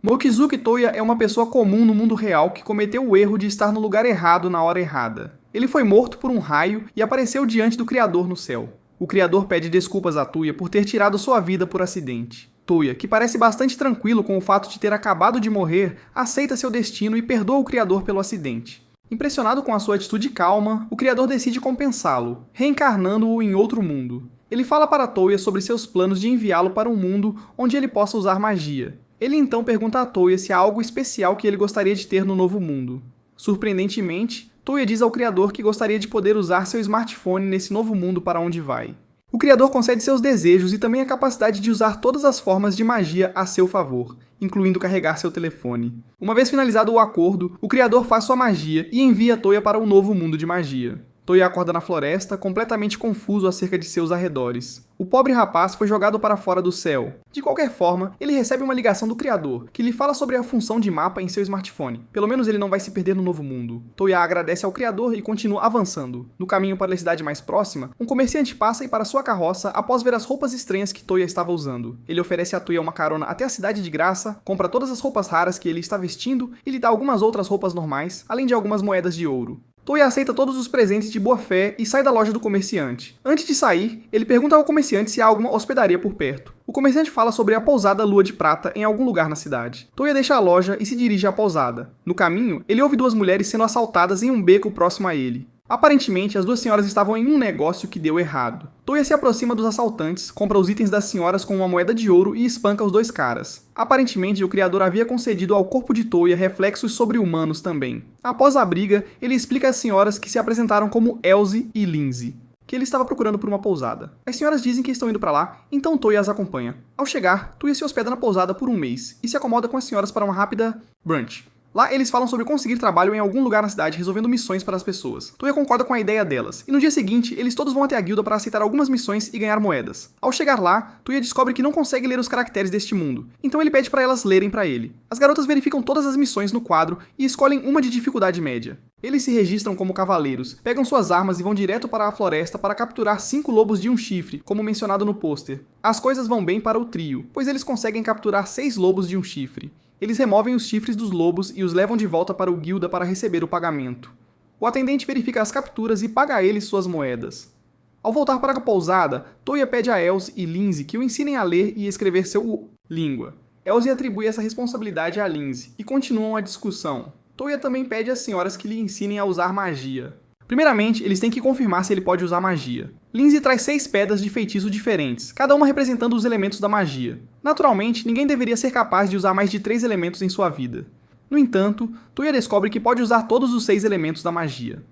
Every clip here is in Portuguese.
Mochizuki Toya é uma pessoa comum no mundo real que cometeu o erro de estar no lugar errado na hora errada. Ele foi morto por um raio e apareceu diante do Criador no céu. O Criador pede desculpas a Toya por ter tirado sua vida por acidente. Toya, que parece bastante tranquilo com o fato de ter acabado de morrer, aceita seu destino e perdoa o Criador pelo acidente. Impressionado com a sua atitude calma, o Criador decide compensá-lo, reencarnando-o em outro mundo. Ele fala para Toya sobre seus planos de enviá-lo para um mundo onde ele possa usar magia. Ele então pergunta a Toya se há algo especial que ele gostaria de ter no novo mundo. Surpreendentemente, Toya diz ao Criador que gostaria de poder usar seu smartphone nesse novo mundo para onde vai. O Criador concede seus desejos e também a capacidade de usar todas as formas de magia a seu favor, incluindo carregar seu telefone. Uma vez finalizado o acordo, o Criador faz sua magia e envia Toya para um novo mundo de magia. Toya acorda na floresta, completamente confuso acerca de seus arredores. O pobre rapaz foi jogado para fora do céu. De qualquer forma, ele recebe uma ligação do Criador, que lhe fala sobre a função de mapa em seu smartphone. Pelo menos ele não vai se perder no novo mundo. Toya agradece ao Criador e continua avançando. No caminho para a cidade mais próxima, um comerciante passa e para sua carroça após ver as roupas estranhas que Toya estava usando. Ele oferece a Toya uma carona até a cidade de graça, compra todas as roupas raras que ele está vestindo e lhe dá algumas outras roupas normais, além de algumas moedas de ouro. Toya aceita todos os presentes de boa fé e sai da loja do comerciante. Antes de sair, ele pergunta ao comerciante se há alguma hospedaria por perto. O comerciante fala sobre a pousada Lua de Prata em algum lugar na cidade. Toya deixa a loja e se dirige à pousada. No caminho, ele ouve duas mulheres sendo assaltadas em um beco próximo a ele. Aparentemente, as duas senhoras estavam em um negócio que deu errado. Toya se aproxima dos assaltantes, compra os itens das senhoras com uma moeda de ouro e espanca os dois caras. Aparentemente, o Criador havia concedido ao corpo de Toya reflexos sobre-humanos também. Após a briga, ele explica às senhoras que se apresentaram como Elsie e Lindsay, que ele estava procurando por uma pousada. As senhoras dizem que estão indo para lá, então Toya as acompanha. Ao chegar, Toya se hospeda na pousada por um mês e se acomoda com as senhoras para uma rápida brunch. Lá, eles falam sobre conseguir trabalho em algum lugar na cidade resolvendo missões para as pessoas. Toya concorda com a ideia delas, e no dia seguinte, eles todos vão até a guilda para aceitar algumas missões e ganhar moedas. Ao chegar lá, Toya descobre que não consegue ler os caracteres deste mundo, então ele pede para elas lerem para ele. As garotas verificam todas as missões no quadro e escolhem uma de dificuldade média. Eles se registram como cavaleiros, pegam suas armas e vão direto para a floresta para capturar 5 lobos de um chifre, como mencionado no pôster. As coisas vão bem para o trio, pois eles conseguem capturar 6 lobos de um chifre. Eles removem os chifres dos lobos e os levam de volta para o guilda para receber o pagamento. O atendente verifica as capturas e paga a eles suas moedas. Ao voltar para a pousada, Toya pede a Elsie e Lindsay que o ensinem a ler e escrever seu língua. Elsie atribui essa responsabilidade a Lindsay e continuam a discussão. Toya também pede às senhoras que lhe ensinem a usar magia. Primeiramente, eles têm que confirmar se ele pode usar magia. Lindsay traz 6 pedras de feitiço diferentes, cada uma representando os elementos da magia. Naturalmente, ninguém deveria ser capaz de usar mais de 3 elementos em sua vida. No entanto, Toya descobre que pode usar todos os 6 elementos da magia.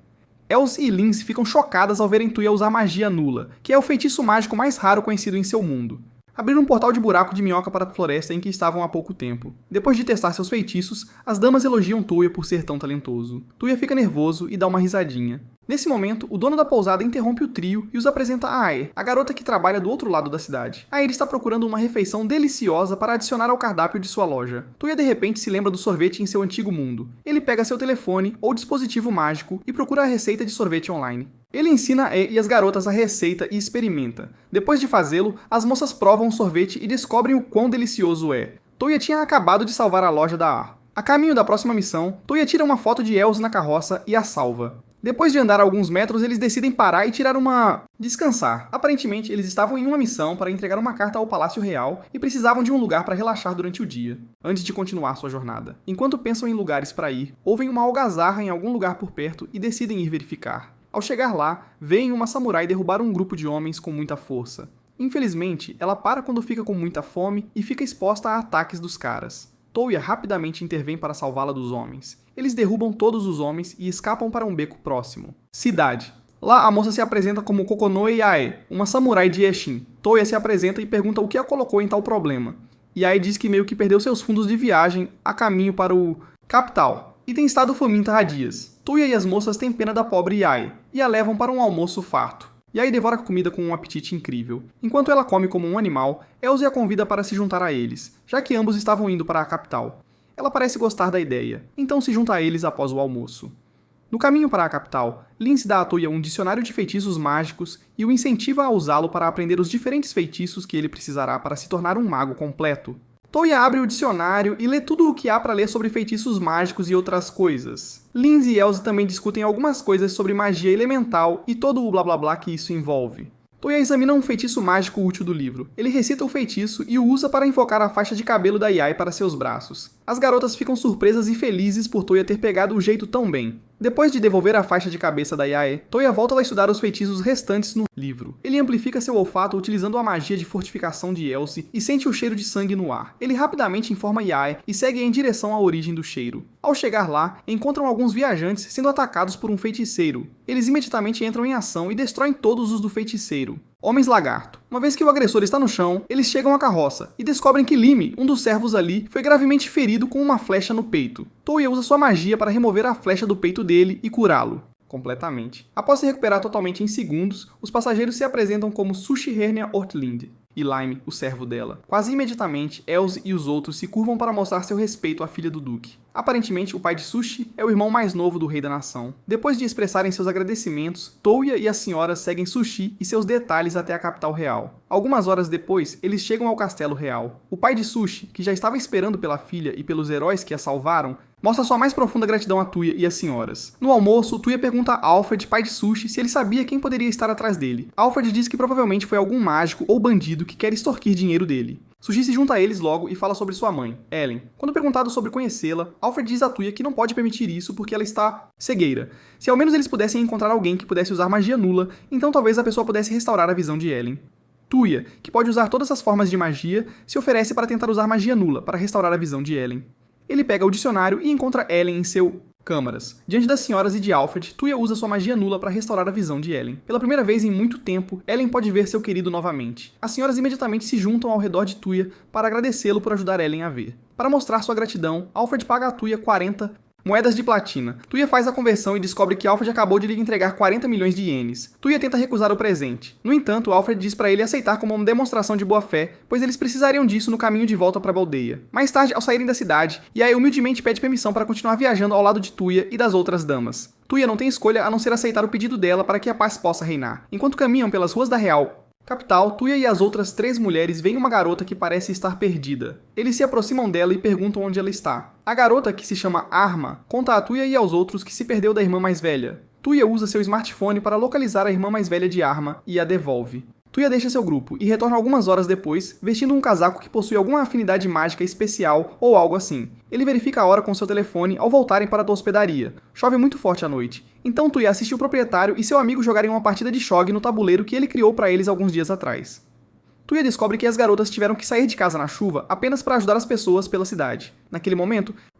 Elsie e Lindsay ficam chocadas ao verem Toya usar magia nula, que é o feitiço mágico mais raro conhecido em seu mundo. Abriram um portal de buraco de minhoca para a floresta em que estavam há pouco tempo. Depois de testar seus feitiços, as damas elogiam Toya por ser tão talentoso. Toya fica nervoso e dá uma risadinha. Nesse momento, o dono da pousada interrompe o trio e os apresenta a Ae, a garota que trabalha do outro lado da cidade. Ae está procurando uma refeição deliciosa para adicionar ao cardápio de sua loja. Toya de repente se lembra do sorvete em seu antigo mundo. Ele pega seu telefone ou dispositivo mágico e procura a receita de sorvete online. Ele ensina a Ae e as garotas a receita e experimenta. Depois de fazê-lo, as moças provam o sorvete e descobrem o quão delicioso é. Toya tinha acabado de salvar a loja da Ae. A caminho da próxima missão, Toya tira uma foto de Elsie na carroça e a salva. Depois de andar alguns metros, eles decidem parar e tirar descansar. Aparentemente, eles estavam em uma missão para entregar uma carta ao Palácio Real e precisavam de um lugar para relaxar durante o dia, antes de continuar sua jornada. Enquanto pensam em lugares para ir, ouvem uma algazarra em algum lugar por perto e decidem ir verificar. Ao chegar lá, veem uma samurai derrubar um grupo de homens com muita força. Infelizmente, ela para quando fica com muita fome e fica exposta a ataques dos caras. Toya rapidamente intervém para salvá-la dos homens. Eles derrubam todos os homens e escapam para um beco próximo. Cidade. Lá, a moça se apresenta como Kokonoe Yae, uma samurai de Eshin. Toya se apresenta e pergunta o que a colocou em tal problema. Yae diz que meio que perdeu seus fundos de viagem a caminho para o capital e tem estado faminta há dias. Toya e as moças têm pena da pobre Yae e a levam para um almoço farto. Yae devora a comida com um apetite incrível. Enquanto ela come como um animal, Elsie a convida para se juntar a eles, já que ambos estavam indo para a capital. Ela parece gostar da ideia, então se junta a eles após o almoço. No caminho para a capital, Lindsay dá a Toya um dicionário de feitiços mágicos e o incentiva a usá-lo para aprender os diferentes feitiços que ele precisará para se tornar um mago completo. Touya abre o dicionário e lê tudo o que há para ler sobre feitiços mágicos e outras coisas. Lindsay e Elsie também discutem algumas coisas sobre magia elemental e todo o blá blá blá que isso envolve. Touya examina um feitiço mágico útil do livro. Ele recita o feitiço e o usa para invocar a faixa de cabelo da Yae para seus braços. As garotas ficam surpresas e felizes por Touya ter pegado o jeito tão bem. Depois de devolver a faixa de cabeça da Yae, Touya volta a estudar os feitiços restantes no livro. Ele amplifica seu olfato utilizando a magia de fortificação de Elsie e sente o cheiro de sangue no ar. Ele rapidamente informa Yae e segue em direção à origem do cheiro. Ao chegar lá, encontram alguns viajantes sendo atacados por um feiticeiro. Eles imediatamente entram em ação e destroem todos os do feiticeiro. Homens Lagarto. Uma vez que o agressor está no chão, eles chegam à carroça e descobrem que Lime, um dos servos ali, foi gravemente ferido com uma flecha no peito. Touya usa sua magia para remover a flecha do peito dele e curá-lo. Completamente. Após se recuperar totalmente em segundos, os passageiros se apresentam como Sushi Hernia Ortlind e Lime, o servo dela. Quase imediatamente, Elsie e os outros se curvam para mostrar seu respeito à filha do Duque. Aparentemente, o pai de Sushi é o irmão mais novo do rei da nação. Depois de expressarem seus agradecimentos, Touya e as senhoras seguem Sushi e seus detalhes até a capital real. Algumas horas depois, eles chegam ao castelo real. O pai de Sushi, que já estava esperando pela filha e pelos heróis que a salvaram, mostra sua mais profunda gratidão a Touya e as senhoras. No almoço, Touya pergunta a Alfred, pai de Sushi, se ele sabia quem poderia estar atrás dele. Alfred diz que provavelmente foi algum mágico ou bandido que quer extorquir dinheiro dele. Sushi se junta a eles logo e fala sobre sua mãe, Ellen. Quando perguntado sobre conhecê-la, Alfred diz a Touya que não pode permitir isso porque ela está cegueira. Se ao menos eles pudessem encontrar alguém que pudesse usar magia nula, então talvez a pessoa pudesse restaurar a visão de Ellen. Touya, que pode usar todas as formas de magia, se oferece para tentar usar magia nula para restaurar a visão de Ellen. Ele pega o dicionário e encontra Ellen em seu câmaras. Diante das senhoras e de Alfred, Touya usa sua magia nula para restaurar a visão de Ellen. Pela primeira vez em muito tempo, Ellen pode ver seu querido novamente. As senhoras imediatamente se juntam ao redor de Touya para agradecê-lo por ajudar Ellen a ver. Para mostrar sua gratidão, Alfred paga a Touya 40 moedas de platina. Touya faz a conversão e descobre que Alfred acabou de lhe entregar 40 milhões de ienes. Touya tenta recusar o presente. No entanto, Alfred diz para ele aceitar como uma demonstração de boa fé, pois eles precisariam disso no caminho de volta para a aldeia. Mais tarde, ao saírem da cidade, Yae humildemente pede permissão para continuar viajando ao lado de Touya e das outras damas. Touya não tem escolha a não ser aceitar o pedido dela para que a paz possa reinar. Enquanto caminham pelas ruas da Real capital, Touya e as outras 3 mulheres veem uma garota que parece estar perdida. Eles se aproximam dela e perguntam onde ela está. A garota, que se chama Arma, conta a Touya e aos outros que se perdeu da irmã mais velha. Touya usa seu smartphone para localizar a irmã mais velha de Arma e a devolve. Touya deixa seu grupo e retorna algumas horas depois, vestindo um casaco que possui alguma afinidade mágica especial ou algo assim. Ele verifica a hora com seu telefone ao voltarem para a hospedaria. Chove muito forte à noite. Então Touya assiste o proprietário e seu amigo jogarem uma partida de Shog no tabuleiro que ele criou para eles alguns dias atrás. Touya descobre que as garotas tiveram que sair de casa na chuva apenas para ajudar as pessoas pela cidade.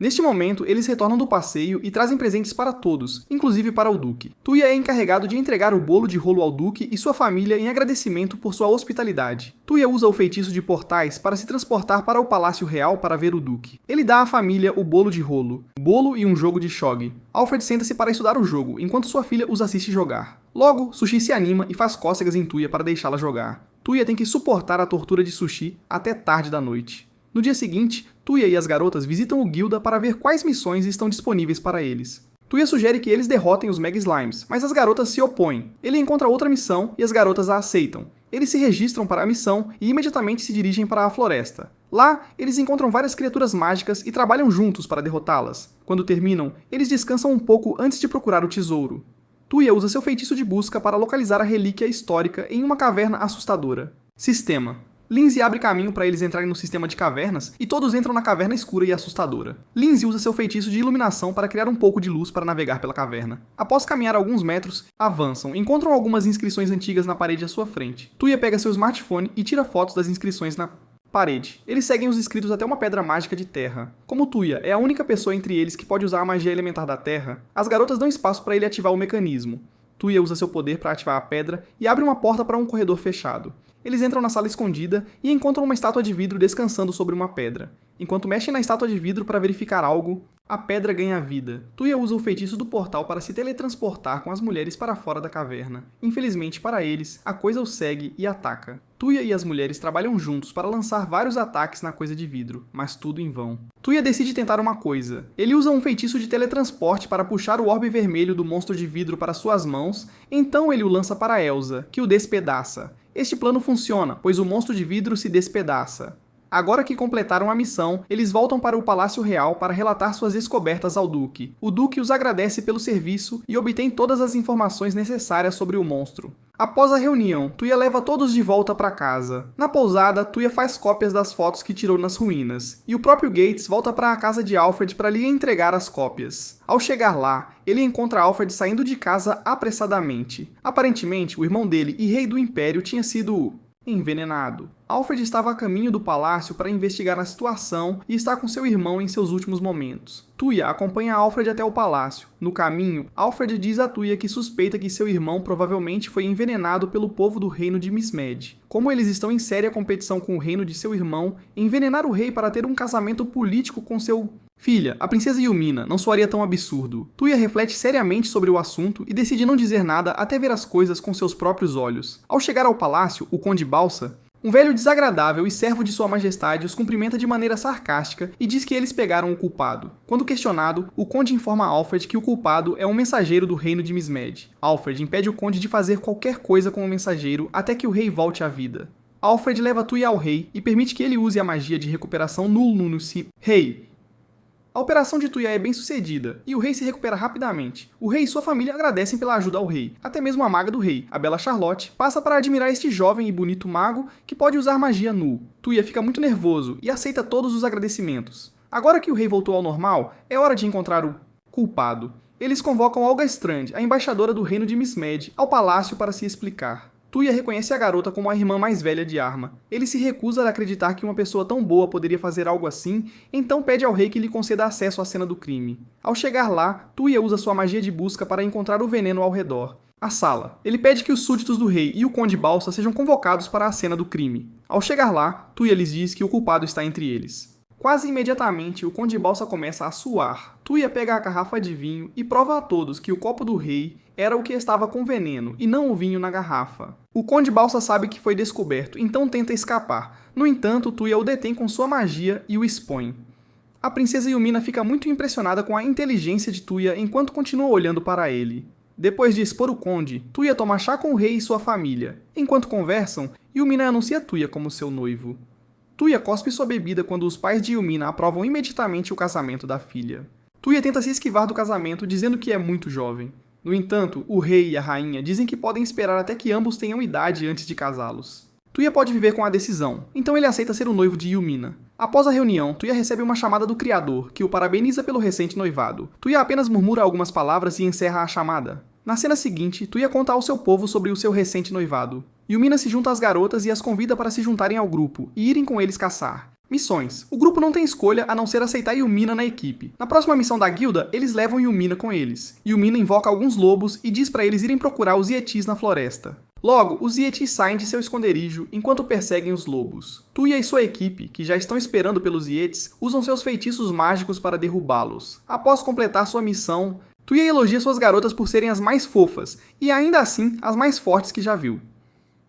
Neste momento, eles retornam do passeio e trazem presentes para todos, inclusive para o Duque. Touya é encarregado de entregar o bolo de rolo ao Duque e sua família em agradecimento por sua hospitalidade. Touya usa o feitiço de portais para se transportar para o Palácio Real para ver o Duque. Ele dá à família o bolo de rolo, bolo e um jogo de Shog. Alfred senta-se para estudar o jogo, enquanto sua filha os assiste jogar. Logo, Sushi se anima e faz cócegas em Touya para deixá-la jogar. Touya tem que suportar a tortura de Sushi até tarde da noite. No dia seguinte, Touya e as garotas visitam o Guilda para ver quais missões estão disponíveis para eles. Touya sugere que eles derrotem os Mega Slimes, mas as garotas se opõem. Ele encontra outra missão e as garotas a aceitam. Eles se registram para a missão e imediatamente se dirigem para a floresta. Lá, eles encontram várias criaturas mágicas e trabalham juntos para derrotá-las. Quando terminam, eles descansam um pouco antes de procurar o tesouro. Touya usa seu feitiço de busca para localizar a relíquia histórica em uma caverna assustadora. Sistema. Lindsay abre caminho para eles entrarem no sistema de cavernas e todos entram na caverna escura e assustadora. Lindsay usa seu feitiço de iluminação para criar um pouco de luz para navegar pela caverna. Após caminhar alguns metros, avançam e encontram algumas inscrições antigas na parede à sua frente. Touya pega seu smartphone e tira fotos das inscrições na parede. Eles seguem os escritos até uma pedra mágica de terra. Como Touya é a única pessoa entre eles que pode usar a magia elementar da terra, as garotas dão espaço para ele ativar o mecanismo. Touya usa seu poder para ativar a pedra e abre uma porta para um corredor fechado. Eles entram na sala escondida e encontram uma estátua de vidro descansando sobre uma pedra. Enquanto mexem na estátua de vidro para verificar algo, a pedra ganha vida. Touya usa o feitiço do portal para se teletransportar com as mulheres para fora da caverna. Infelizmente para eles, a coisa os segue e ataca. Touya e as mulheres trabalham juntos para lançar vários ataques na coisa de vidro, mas tudo em vão. Touya decide tentar uma coisa. Ele usa um feitiço de teletransporte para puxar o orbe vermelho do monstro de vidro para suas mãos, então ele o lança para Elsa, que o despedaça. Este plano funciona, pois o monstro de vidro se despedaça. Agora que completaram a missão, eles voltam para o Palácio Real para relatar suas descobertas ao Duque. O Duque os agradece pelo serviço e obtém todas as informações necessárias sobre o monstro. Após a reunião, Tuya leva todos de volta para casa. Na pousada, Tuya faz cópias das fotos que tirou nas ruínas, e o próprio Gates volta para a casa de Alfred para lhe entregar as cópias. Ao chegar lá, ele encontra Alfred saindo de casa apressadamente. Aparentemente, o irmão dele e rei do Império tinha sido envenenado. Alfred estava a caminho do palácio para investigar a situação e está com seu irmão em seus últimos momentos. Tuya acompanha Alfred até o palácio. No caminho, Alfred diz a Tuya que suspeita que seu irmão provavelmente foi envenenado pelo povo do reino de Mismed. Como eles estão em séria competição com o reino de seu irmão, envenenar o rei para ter um casamento político com seu filha, a princesa Yumina, não soaria tão absurdo. Tuya reflete seriamente sobre o assunto e decide não dizer nada até ver as coisas com seus próprios olhos. Ao chegar ao palácio, o Conde Balsa, um velho desagradável e servo de sua majestade, os cumprimenta de maneira sarcástica e diz que eles pegaram o culpado. Quando questionado, o conde informa a Alfred que o culpado é um mensageiro do reino de Mismed. Alfred impede o conde de fazer qualquer coisa com o mensageiro até que o rei volte à vida. Alfred leva Tuya ao rei e permite que ele use a magia de recuperação Nulnunusi. Rei. A operação de Tuya é bem sucedida, e o rei se recupera rapidamente. O rei e sua família agradecem pela ajuda ao rei. Até mesmo a maga do rei, a bela Charlotte, passa para admirar este jovem e bonito mago que pode usar magia nu. Tuya fica muito nervoso e aceita todos os agradecimentos. Agora que o rei voltou ao normal, é hora de encontrar o culpado. Eles convocam Olga Strand, a embaixadora do reino de Mismed, ao palácio para se explicar. Tuya reconhece a garota como a irmã mais velha de Arma. Ele se recusa a acreditar que uma pessoa tão boa poderia fazer algo assim, então pede ao rei que lhe conceda acesso à cena do crime. Ao chegar lá, Tuya usa sua magia de busca para encontrar o veneno ao redor. A sala. Ele pede que os súditos do rei e o Conde Balsa sejam convocados para a cena do crime. Ao chegar lá, Tuya lhes diz que o culpado está entre eles. Quase imediatamente, o Conde Balsa começa a suar. Tuya pega a garrafa de vinho e prova a todos que o copo do rei era o que estava com veneno, e não o vinho na garrafa. O Conde Balsa sabe que foi descoberto, então tenta escapar. No entanto, Tuya o detém com sua magia e o expõe. A princesa Yumina fica muito impressionada com a inteligência de Tuya enquanto continua olhando para ele. Depois de expor o conde, Tuya toma chá com o rei e sua família. Enquanto conversam, Yumina anuncia Tuya como seu noivo. Tuya cospe sua bebida quando os pais de Yumina aprovam imediatamente o casamento da filha. Tuya tenta se esquivar do casamento dizendo que é muito jovem. No entanto, o rei e a rainha dizem que podem esperar até que ambos tenham idade antes de casá-los. Tuya pode viver com a decisão, então ele aceita ser o noivo de Yumina. Após a reunião, Tuya recebe uma chamada do Criador, que o parabeniza pelo recente noivado. Tuya apenas murmura algumas palavras e encerra a chamada. Na cena seguinte, Tuya conta ao seu povo sobre o seu recente noivado. Yumina se junta às garotas e as convida para se juntarem ao grupo e irem com eles caçar. Missões. O grupo não tem escolha a não ser aceitar Yumina na equipe. Na próxima missão da guilda, eles levam Yumina com eles. Yumina invoca alguns lobos e diz para eles irem procurar os Yetis na floresta. Logo, os Yetis saem de seu esconderijo enquanto perseguem os lobos. Tuya e sua equipe, que já estão esperando pelos Yetis, usam seus feitiços mágicos para derrubá-los. Após completar sua missão, Tuya elogia suas garotas por serem as mais fofas e ainda assim as mais fortes que já viu.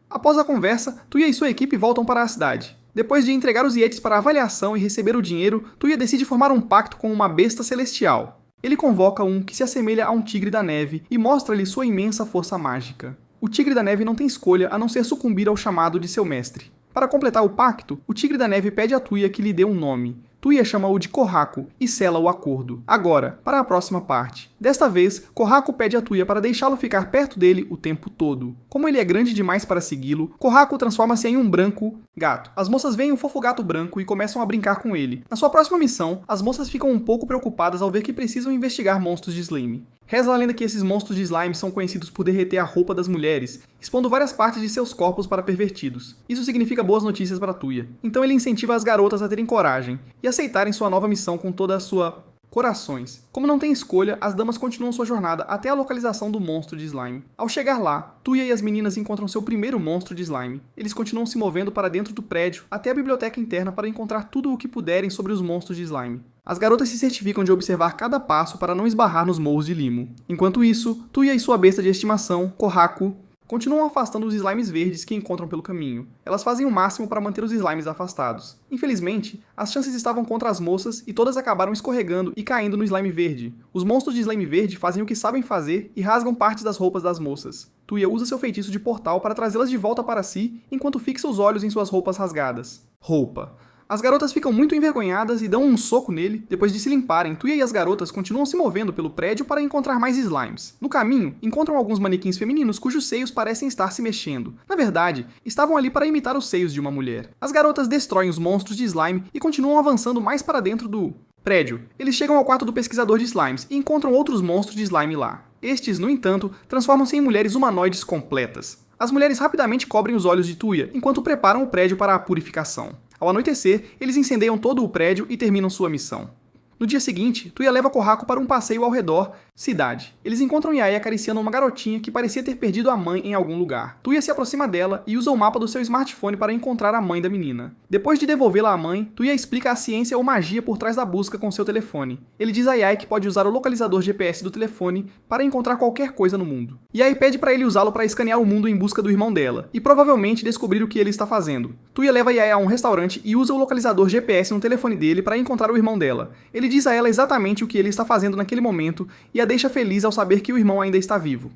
Após a conversa, Tuya e sua equipe voltam para a cidade. Depois de entregar os Yetis para avaliação e receber o dinheiro, Tuya decide formar um pacto com uma besta celestial. Ele convoca um que se assemelha a um tigre da neve e mostra-lhe sua imensa força mágica. O tigre da neve não tem escolha a não ser sucumbir ao chamado de seu mestre. Para completar o pacto, o tigre da neve pede a Tuya que lhe dê um nome. Tuya chama-o de Kohaku e sela o acordo. Agora, para a próxima parte. Desta vez, Kohaku pede a Tuya para deixá-lo ficar perto dele o tempo todo. Como ele é grande demais para segui-lo, Kohaku transforma-se em um branco gato. As moças veem o fofo gato branco e começam a brincar com ele. Na sua próxima missão, as moças ficam um pouco preocupadas ao ver que precisam investigar monstros de slime. Reza a lenda que esses monstros de slime são conhecidos por derreter a roupa das mulheres, expondo várias partes de seus corpos para pervertidos. Isso significa boas notícias para Tuya. Então ele incentiva as garotas a terem coragem e aceitarem sua nova missão com toda a sua corações. Como não tem escolha, as damas continuam sua jornada até a localização do monstro de slime. Ao chegar lá, Tuya e as meninas encontram seu primeiro monstro de slime. Eles continuam se movendo para dentro do prédio até a biblioteca interna para encontrar tudo o que puderem sobre os monstros de slime. As garotas se certificam de observar cada passo para não esbarrar nos morros de limo. Enquanto isso, Tuya e sua besta de estimação, Kohaku, continuam afastando os slimes verdes que encontram pelo caminho. Elas fazem o máximo para manter os slimes afastados. Infelizmente, as chances estavam contra as moças e todas acabaram escorregando e caindo no slime verde. Os monstros de slime verde fazem o que sabem fazer e rasgam partes das roupas das moças. Tuya usa seu feitiço de portal para trazê-las de volta para si, enquanto fixa os olhos em suas roupas rasgadas. Roupa. As garotas ficam muito envergonhadas e dão um soco nele. Depois de se limparem, Tuya e as garotas continuam se movendo pelo prédio para encontrar mais slimes. No caminho, encontram alguns manequins femininos cujos seios parecem estar se mexendo. Na verdade, estavam ali para imitar os seios de uma mulher. As garotas destroem os monstros de slime e continuam avançando mais para dentro do prédio. Eles chegam ao quarto do pesquisador de slimes e encontram outros monstros de slime lá. Estes, no entanto, transformam-se em mulheres humanoides completas. As mulheres rapidamente cobrem os olhos de Tuya enquanto preparam o prédio para a purificação. Ao anoitecer, eles incendeiam todo o prédio e terminam sua missão. No dia seguinte, Tuya leva Kohaku para um passeio ao redor cidade. Eles encontram Yae acariciando uma garotinha que parecia ter perdido a mãe em algum lugar. Tuya se aproxima dela e usa o mapa do seu smartphone para encontrar a mãe da menina. Depois de devolvê-la à mãe, Tuya explica a ciência ou magia por trás da busca com seu telefone. Ele diz a Yae que pode usar o localizador GPS do telefone para encontrar qualquer coisa no mundo. Yae pede para ele usá-lo para escanear o mundo em busca do irmão dela e provavelmente descobrir o que ele está fazendo. Tuya leva Yae a um restaurante e usa o localizador GPS no telefone dele para encontrar o irmão dela. Ele diz a ela exatamente o que ele está fazendo naquele momento e a deixa feliz ao saber que o irmão ainda está vivo.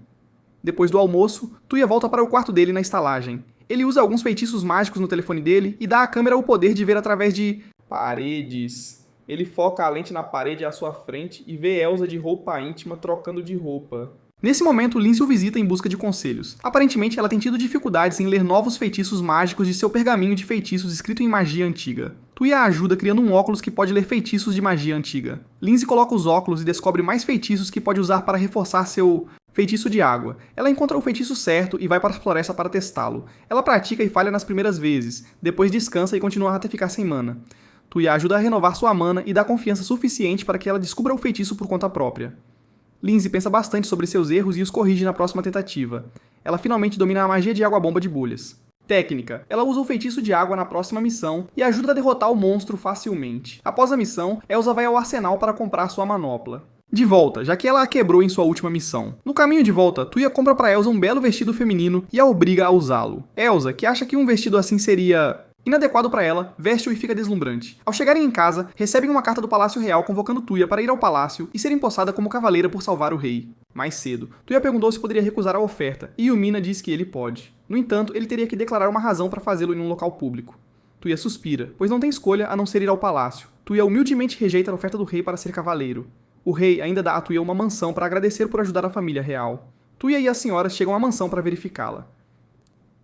Depois do almoço, Tuya volta para o quarto dele na estalagem. Ele usa alguns feitiços mágicos no telefone dele e dá à câmera o poder de ver através de paredes. Ele foca a lente na parede à sua frente e vê Elsa de roupa íntima trocando de roupa. Nesse momento, Lindsay o visita em busca de conselhos. Aparentemente, ela tem tido dificuldades em ler novos feitiços mágicos de seu pergaminho de feitiços escrito em magia antiga. Tuya a ajuda criando um óculos que pode ler feitiços de magia antiga. Lindsay coloca os óculos e descobre mais feitiços que pode usar para reforçar seu feitiço de água. Ela encontra o feitiço certo e vai para a floresta para testá-lo. Ela pratica e falha nas primeiras vezes, depois descansa e continua até ficar sem mana. Tuya ajuda a renovar sua mana e dá confiança suficiente para que ela descubra o feitiço por conta própria. Lindsay pensa bastante sobre seus erros e os corrige na próxima tentativa. Ela finalmente domina a magia de água-bomba de bolhas. Técnica. Ela usa o feitiço de água na próxima missão e ajuda a derrotar o monstro facilmente. Após a missão, Elsa vai ao arsenal para comprar sua manopla. De volta, já que ela a quebrou em sua última missão. No caminho de volta, Tuya compra para Elsa um belo vestido feminino e a obriga a usá-lo. Elsa, que acha que um vestido assim seria inadequado para ela, veste-o e fica deslumbrante. Ao chegarem em casa, recebem uma carta do Palácio Real convocando Tuya para ir ao palácio e ser empossada como cavaleira por salvar o rei. Mais cedo, Tuya perguntou se poderia recusar a oferta, e Yumina diz que ele pode. No entanto, ele teria que declarar uma razão para fazê-lo em um local público. Tuya suspira, pois não tem escolha a não ser ir ao palácio. Tuya humildemente rejeita a oferta do rei para ser cavaleiro. O rei ainda dá a Tuya uma mansão para agradecer por ajudar a família real. Tuya e as senhoras chegam à mansão para verificá-la.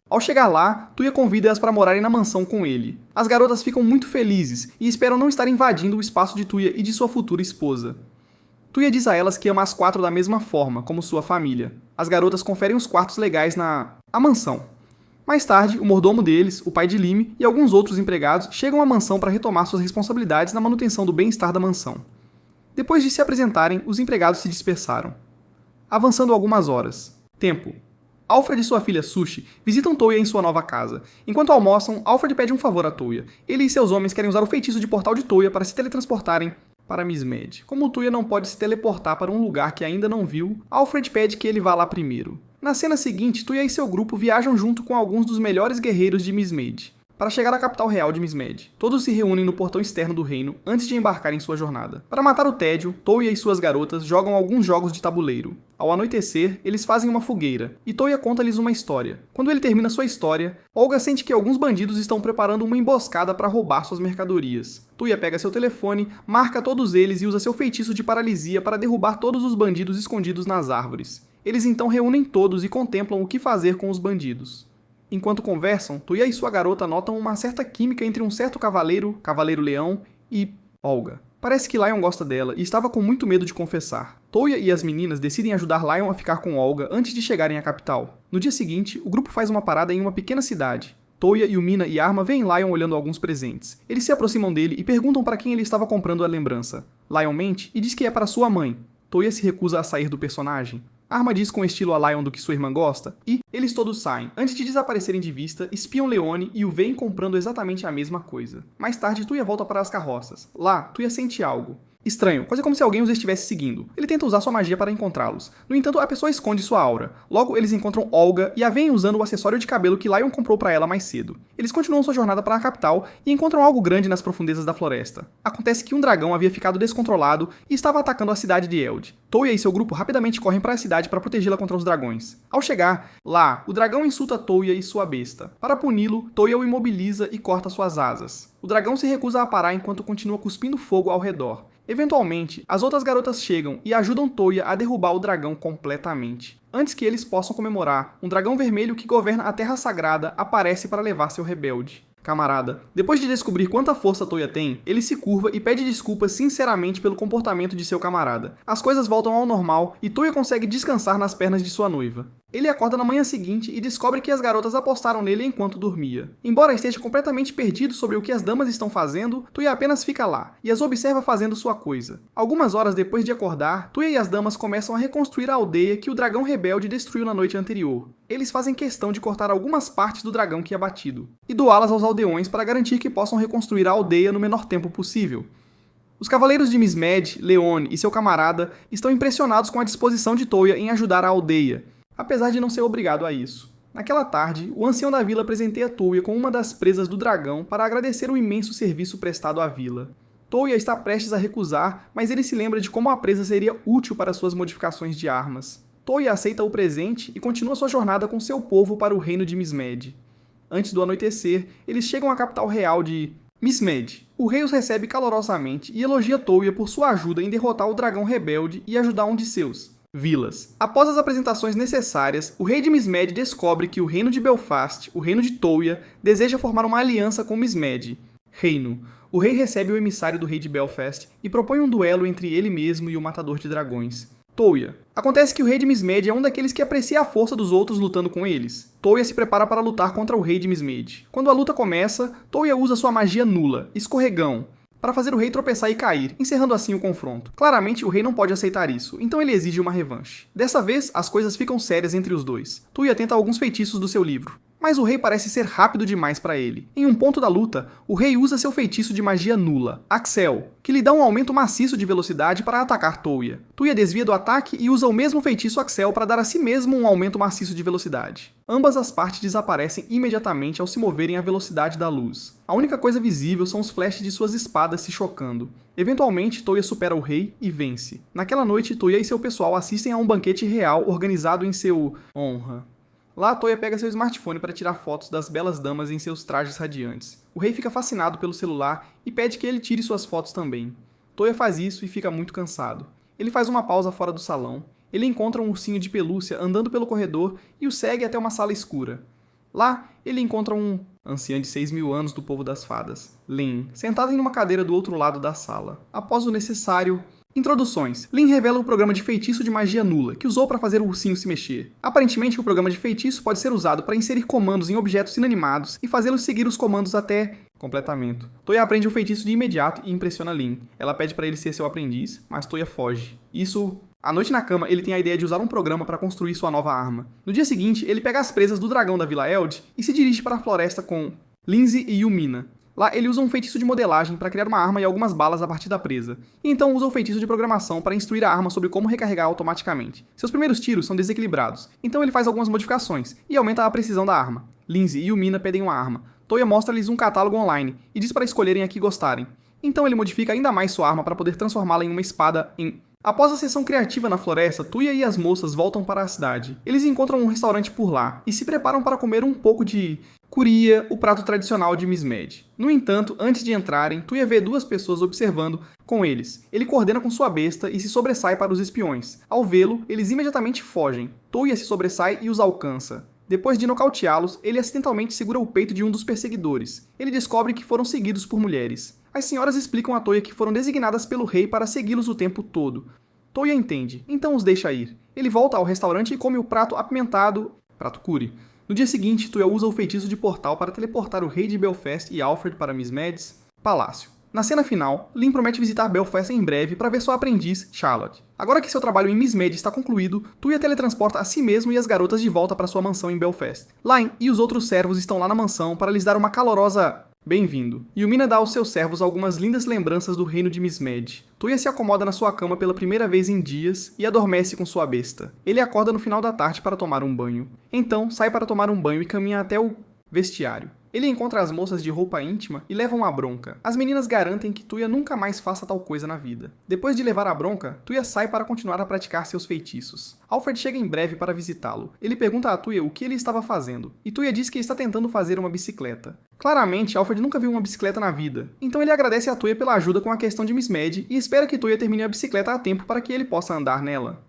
Ao chegar lá, Tuya convida-as para morarem na mansão com ele. As garotas ficam muito felizes e esperam não estar invadindo o espaço de Tuya e de sua futura esposa. Tuya diz a elas que ama as quatro da mesma forma, como sua família. As garotas conferem os quartos legais na mansão. Mais tarde, o mordomo deles, o pai de Lime e alguns outros empregados chegam à mansão para retomar suas responsabilidades na manutenção do bem-estar da mansão. Depois de se apresentarem, os empregados se dispersaram. Avançando algumas horas. Tempo. Alfred e sua filha Sushi visitam Toya em sua nova casa. Enquanto almoçam, Alfred pede um favor a Toya. Ele e seus homens querem usar o feitiço de portal de Toya para se teletransportarem para Miss Med. Como Toya não pode se teleportar para um lugar que ainda não viu, Alfred pede que ele vá lá primeiro. Na cena seguinte, Toya e seu grupo viajam junto com alguns dos melhores guerreiros de Miss Med para chegar à capital real de Miss Med. Todos se reúnem no portão externo do reino antes de embarcar em sua jornada. Para matar o tédio, Toya e suas garotas jogam alguns jogos de tabuleiro. Ao anoitecer, eles fazem uma fogueira, e Toya conta-lhes uma história. Quando ele termina sua história, Olga sente que alguns bandidos estão preparando uma emboscada para roubar suas mercadorias. Toya pega seu telefone, marca todos eles e usa seu feitiço de paralisia para derrubar todos os bandidos escondidos nas árvores. Eles então reúnem todos e contemplam o que fazer com os bandidos. Enquanto conversam, Toya e sua garota notam uma certa química entre um certo cavaleiro, Cavaleiro-Leão, e Olga. Parece que Lion gosta dela e estava com muito medo de confessar. Toya e as meninas decidem ajudar Lion a ficar com Olga antes de chegarem à capital. No dia seguinte, o grupo faz uma parada em uma pequena cidade. Toya, Yumina e Arma veem Lion olhando alguns presentes. Eles se aproximam dele e perguntam para quem ele estava comprando a lembrança. Lion mente e diz que é para sua mãe. Toya se recusa a sair do personagem. Arma diz com estilo a Lion do que sua irmã gosta, e eles todos saem. Antes de desaparecerem de vista, espiam Leone e o veem comprando exatamente a mesma coisa. Mais tarde, Toya volta para as carroças. Lá, Toya sente algo. Estranho, quase como se alguém os estivesse seguindo. Ele tenta usar sua magia para encontrá-los. No entanto, a pessoa esconde sua aura. Logo, eles encontram Olga e a veem usando o acessório de cabelo que Lion comprou para ela mais cedo. Eles continuam sua jornada para a capital e encontram algo grande nas profundezas da floresta. Acontece que um dragão havia ficado descontrolado e estava atacando a cidade de Eld. Touya e seu grupo rapidamente correm para a cidade para protegê-la contra os dragões. Ao chegar, lá, o dragão insulta Touya e sua besta. Para puni-lo, Touya o imobiliza e corta suas asas. O dragão se recusa a parar enquanto continua cuspindo fogo ao redor. Eventualmente, as outras garotas chegam e ajudam Touya a derrubar o dragão completamente. Antes que eles possam comemorar, um dragão vermelho que governa a Terra Sagrada aparece para levar seu rebelde. Camarada, depois de descobrir quanta força Touya tem, ele se curva e pede desculpas sinceramente pelo comportamento de seu camarada. As coisas voltam ao normal e Touya consegue descansar nas pernas de sua noiva. Ele acorda na manhã seguinte e descobre que as garotas apostaram nele enquanto dormia. Embora esteja completamente perdido sobre o que as damas estão fazendo, Touya apenas fica lá e as observa fazendo sua coisa. Algumas horas depois de acordar, Touya e as damas começam a reconstruir a aldeia que o dragão rebelde destruiu na noite anterior. Eles fazem questão de cortar algumas partes do dragão que é abatido e doá-las aos aldeões para garantir que possam reconstruir a aldeia no menor tempo possível. Os cavaleiros de Mismed, Leone e seu camarada estão impressionados com a disposição de Touya em ajudar a aldeia, apesar de não ser obrigado a isso. Naquela tarde, o ancião da vila presenteia Touya com uma das presas do dragão para agradecer o imenso serviço prestado à vila. Touya está prestes a recusar, mas ele se lembra de como a presa seria útil para suas modificações de armas. Touya aceita o presente e continua sua jornada com seu povo para o reino de Mismed. Antes do anoitecer, eles chegam à capital real de Mismed. O rei os recebe calorosamente e elogia Touya por sua ajuda em derrotar o dragão rebelde e ajudar um de seus vilas. Após as apresentações necessárias, o rei de Mismed descobre que o reino de Belfast, o reino de Touya, deseja formar uma aliança com Mismed. Reino. O rei recebe o emissário do rei de Belfast e propõe um duelo entre ele mesmo e o matador de dragões. Touya. Acontece que o rei de Mismed é um daqueles que aprecia a força dos outros lutando com eles. Touya se prepara para lutar contra o rei de Mismed. Quando a luta começa, Touya usa sua magia nula, escorregão, para fazer o rei tropeçar e cair, encerrando assim o confronto. Claramente, o rei não pode aceitar isso, então ele exige uma revanche. Dessa vez, as coisas ficam sérias entre os dois. Touya tenta alguns feitiços do seu livro, mas o rei parece ser rápido demais para ele. Em um ponto da luta, o rei usa seu feitiço de magia nula, Axel, que lhe dá um aumento maciço de velocidade para atacar Touya. Touya desvia do ataque e usa o mesmo feitiço Axel para dar a si mesmo um aumento maciço de velocidade. Ambas as partes desaparecem imediatamente ao se moverem à velocidade da luz. A única coisa visível são os flashes de suas espadas se chocando. Eventualmente, Touya supera o rei e vence. Naquela noite, Touya e seu pessoal assistem a um banquete real organizado em seu honra. Lá, Touya pega seu smartphone para tirar fotos das belas damas em seus trajes radiantes. O rei fica fascinado pelo celular e pede que ele tire suas fotos também. Touya faz isso e fica muito cansado. Ele faz uma pausa fora do salão. Ele encontra um ursinho de pelúcia andando pelo corredor e o segue até uma sala escura. Lá, ele encontra um anciã de 6.000 anos do povo das fadas, Lin, sentado em uma cadeira do outro lado da sala. Após o necessário... Introduções. Lin revela o programa de feitiço de magia nula, que usou para fazer o ursinho se mexer. Aparentemente, o programa de feitiço pode ser usado para inserir comandos em objetos inanimados e fazê-los seguir os comandos até completamento. Touya aprende o feitiço de imediato e impressiona Lin. Ela pede para ele ser seu aprendiz, mas Touya foge. À noite na cama, ele tem a ideia de usar um programa para construir sua nova arma. No dia seguinte, ele pega as presas do dragão da Vila Eld e se dirige para a floresta com Lindsay e Yumina. Lá, ele usa um feitiço de modelagem para criar uma arma e algumas balas a partir da presa. E então usa o feitiço de programação para instruir a arma sobre como recarregar automaticamente. Seus primeiros tiros são desequilibrados, então ele faz algumas modificações e aumenta a precisão da arma. Lindsay e Yumina pedem uma arma. Touya mostra-lhes um catálogo online e diz para escolherem a que gostarem. Então ele modifica ainda mais sua arma para poder transformá-la em uma espada em... Após a sessão criativa na floresta, Touya e as moças voltam para a cidade. Eles encontram um restaurante por lá e se preparam para comer um pouco de curia, o prato tradicional de Mismed. No entanto, antes de entrarem, Touya vê duas pessoas observando com eles. Ele coordena com sua besta e se sobressai para os espiões. Ao vê-lo, eles imediatamente fogem. Touya se sobressai e os alcança. Depois de nocauteá-los, ele acidentalmente segura o peito de um dos perseguidores. Ele descobre que foram seguidos por mulheres. As senhoras explicam a Touya que foram designadas pelo rei para segui-los o tempo todo. Touya entende, então os deixa ir. Ele volta ao restaurante e come o prato apimentado, prato curry. No dia seguinte, Touya usa o feitiço de portal para teleportar o rei de Belfast e Alfred para Mismed's palácio. Na cena final, Lin promete visitar Belfast em breve para ver sua aprendiz, Charlotte. Agora que seu trabalho em Mismed está concluído, Touya teletransporta a si mesmo e as garotas de volta para sua mansão em Belfast. Lin e os outros servos estão lá na mansão para lhes dar uma calorosa Bem-vindo. Yumina dá aos seus servos algumas lindas lembranças do reino de Mismed. Tuya se acomoda na sua cama pela primeira vez em dias e adormece com sua besta. Ele acorda no final da tarde para tomar um banho. Então, sai para tomar um banho e caminha até o vestiário. Ele encontra as moças de roupa íntima e leva uma bronca. As meninas garantem que Tuya nunca mais faça tal coisa na vida. Depois de levar a bronca, Tuya sai para continuar a praticar seus feitiços. Alfred chega em breve para visitá-lo. Ele pergunta a Tuya o que ele estava fazendo, e Tuya diz que está tentando fazer uma bicicleta. Claramente, Alfred nunca viu uma bicicleta na vida, então ele agradece a Tuya pela ajuda com a questão de Mismed e espera que Tuya termine a bicicleta a tempo para que ele possa andar nela.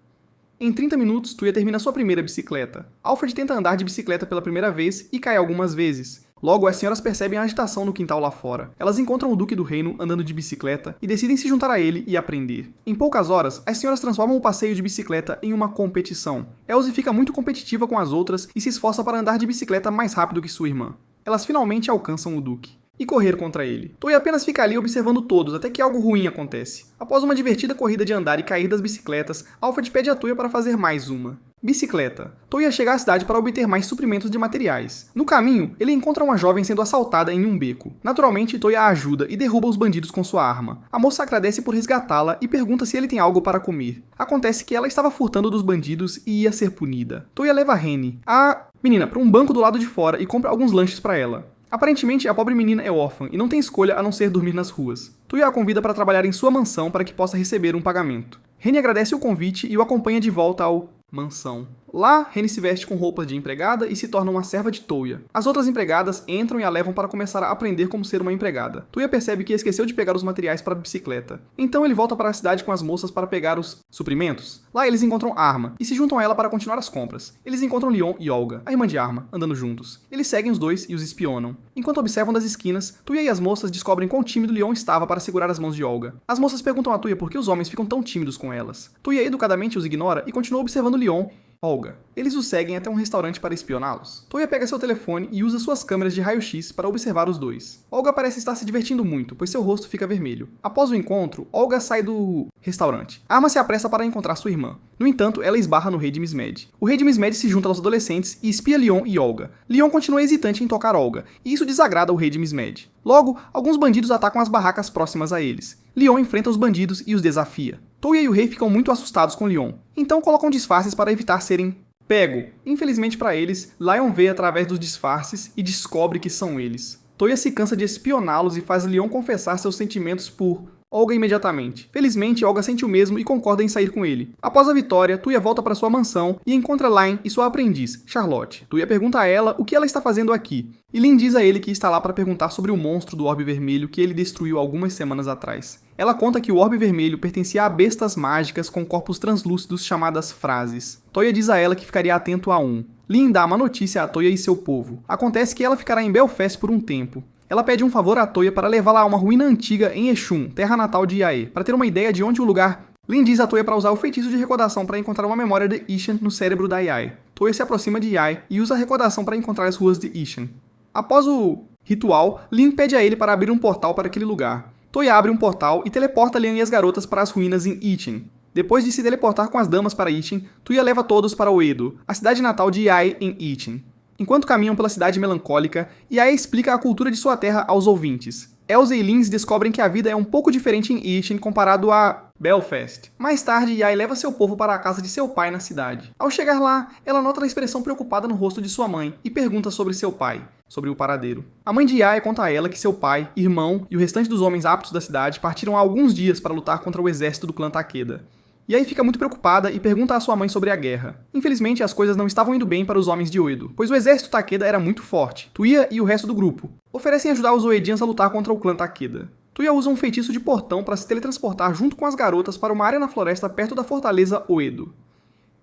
Em 30 minutos, Tuya termina sua primeira bicicleta. Alfred tenta andar de bicicleta pela primeira vez e cai algumas vezes. Logo, as senhoras percebem a agitação no quintal lá fora. Elas encontram o Duque do Reino andando de bicicleta e decidem se juntar a ele e aprender. Em poucas horas, as senhoras transformam o passeio de bicicleta em uma competição. Elsie fica muito competitiva com as outras e se esforça para andar de bicicleta mais rápido que sua irmã. Elas finalmente alcançam o Duque e correr contra ele. Tuya apenas fica ali observando todos até que algo ruim acontece. Após uma divertida corrida de andar e cair das bicicletas, Alfred pede a Tuya para fazer mais uma. Bicicleta. Tuya chega à cidade para obter mais suprimentos de materiais. No caminho, ele encontra uma jovem sendo assaltada em um beco. Naturalmente, Tuya a ajuda e derruba os bandidos com sua arma. A moça agradece por resgatá-la e pergunta se ele tem algo para comer. Acontece que ela estava furtando dos bandidos e ia ser punida. Tuya leva Reni, a menina, para um banco do lado de fora e compra alguns lanches para ela. Aparentemente, a pobre menina é órfã e não tem escolha a não ser dormir nas ruas. Tuya a convida para trabalhar em sua mansão para que possa receber um pagamento. Reni agradece o convite e o acompanha de volta ao mansão. Lá, Reni se veste com roupas de empregada e se torna uma serva de Tuya. As outras empregadas entram e a levam para começar a aprender como ser uma empregada. Tuya percebe que esqueceu de pegar os materiais para a bicicleta. Então ele volta para a cidade com as moças para pegar os suprimentos. Lá eles encontram Arma e se juntam a ela para continuar as compras. Eles encontram Leon e Olga, a irmã de Arma, andando juntos. Eles seguem os dois e os espionam. Enquanto observam das esquinas, Tuya e as moças descobrem quão tímido Leon estava para segurar as mãos de Olga. As moças perguntam a Tuya por que os homens ficam tão tímidos com elas. Tuya educadamente os ignora e continua observando Leon Olga. Eles os seguem até um restaurante para espioná-los. Tuya pega seu telefone e usa suas câmeras de raio-x para observar os dois. Olga parece estar se divertindo muito, pois seu rosto fica vermelho. Após o encontro, Olga sai do restaurante. Arma se apressa para encontrar sua irmã. No entanto, ela esbarra no rei de Mismed. O rei de Mismed se junta aos adolescentes e espia Leon e Olga. Leon continua hesitante em tocar Olga, e isso desagrada o rei de Mismed. Logo, alguns bandidos atacam as barracas próximas a eles. Leon enfrenta os bandidos e os desafia. Tuya e o rei ficam muito assustados com Leon, então colocam disfarces para evitar serem pego. Infelizmente para eles, Lion vê através dos disfarces e descobre que são eles. Tuya se cansa de espioná-los e faz Leon confessar seus sentimentos por Olga imediatamente. Felizmente, Olga sente o mesmo e concorda em sair com ele. Após a vitória, Tuya volta para sua mansão e encontra Lynn e sua aprendiz, Charlotte. Tuya pergunta a ela o que ela está fazendo aqui, e Lynn diz a ele que está lá para perguntar sobre o monstro do orbe vermelho que ele destruiu algumas semanas atrás. Ela conta que o orbe vermelho pertencia a bestas mágicas com corpos translúcidos chamadas frases. Tuya diz a ela que ficaria atento a um. Lynn dá uma notícia a Tuya e seu povo. Acontece que ela ficará em Belfast por um tempo. Ela pede um favor a Tuya para levá-la a uma ruína antiga em Eshun, terra natal de Yae, para ter uma ideia de onde o lugar. Lynn diz a Tuya para usar o feitiço de recordação para encontrar uma memória de Ishan no cérebro da Yae. Tuya se aproxima de Yae e usa a recordação para encontrar as ruas de Ishan. Após o ritual, Lynn pede a ele para abrir um portal para aquele lugar. Tuya abre um portal e teleporta Lynn e as garotas para as ruínas em Ichin. Depois de se teleportar com as damas para Ichin, Tuya leva todos para Oedo, a cidade natal de Yae em Ichin. Enquanto caminham pela cidade melancólica, Yae explica a cultura de sua terra aos ouvintes. Elsa e Lynn descobrem que a vida é um pouco diferente em Ichin comparado a Belfast. Mais tarde, Yae leva seu povo para a casa de seu pai na cidade. Ao chegar lá, ela nota a expressão preocupada no rosto de sua mãe e pergunta sobre seu pai, sobre o paradeiro. A mãe de Yae conta a ela que seu pai, irmão e o restante dos homens aptos da cidade partiram há alguns dias para lutar contra o exército do clã Takeda. Yae fica muito preocupada e pergunta à sua mãe sobre a guerra. Infelizmente, as coisas não estavam indo bem para os homens de Oedo, pois o exército Takeda era muito forte. Tuya e o resto do grupo oferecem ajudar os Oedians a lutar contra o clã Takeda. Tuya usa um feitiço de portão para se teletransportar junto com as garotas para uma área na floresta perto da fortaleza Oedo.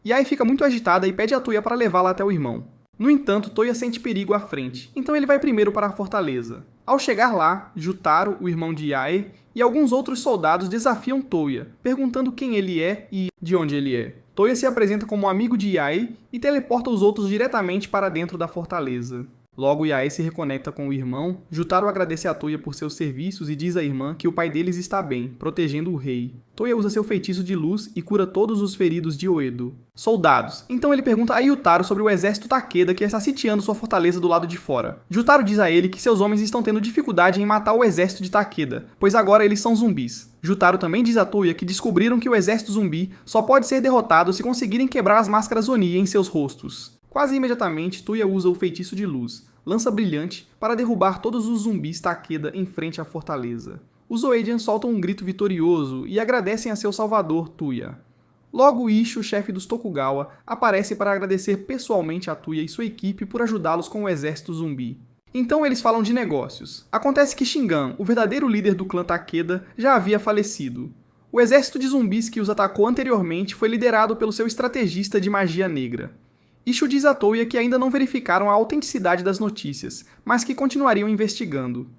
Yae fica muito agitada e pede a Tuya para levá-la até o irmão. No entanto, Tuya sente perigo à frente, então ele vai primeiro para a fortaleza. Ao chegar lá, Jutaro, o irmão de Yae, e alguns outros soldados desafiam Tuya, perguntando quem ele é e de onde ele é. Tuya se apresenta como amigo de Yae e teleporta os outros diretamente para dentro da fortaleza. Logo, Yae se reconecta com o irmão, Jutaro agradece a Toya por seus serviços e diz à irmã que o pai deles está bem, protegendo o rei. Toya usa seu feitiço de luz e cura todos os feridos de Oedo. Soldados. Então ele pergunta a Yutaro sobre o exército Takeda que está sitiando sua fortaleza do lado de fora. Jutaro diz a ele que seus homens estão tendo dificuldade em matar o exército de Takeda, pois agora eles são zumbis. Jutaro também diz a Toya que descobriram que o exército zumbi só pode ser derrotado se conseguirem quebrar as máscaras Oni em seus rostos. Quase imediatamente, Toya usa o feitiço de luz, lança brilhante, para derrubar todos os zumbis Takeda em frente à fortaleza. Os Zoedians soltam um grito vitorioso e agradecem a seu salvador, Toya. Logo, Ishu, chefe dos Tokugawa, aparece para agradecer pessoalmente a Toya e sua equipe por ajudá-los com o exército zumbi. Então eles falam de negócios. Acontece que Shingan, o verdadeiro líder do clã Takeda, já havia falecido. O exército de zumbis que os atacou anteriormente foi liderado pelo seu estrategista de magia negra. Ishu diz a Toya que ainda não verificaram a autenticidade das notícias, mas que continuariam investigando.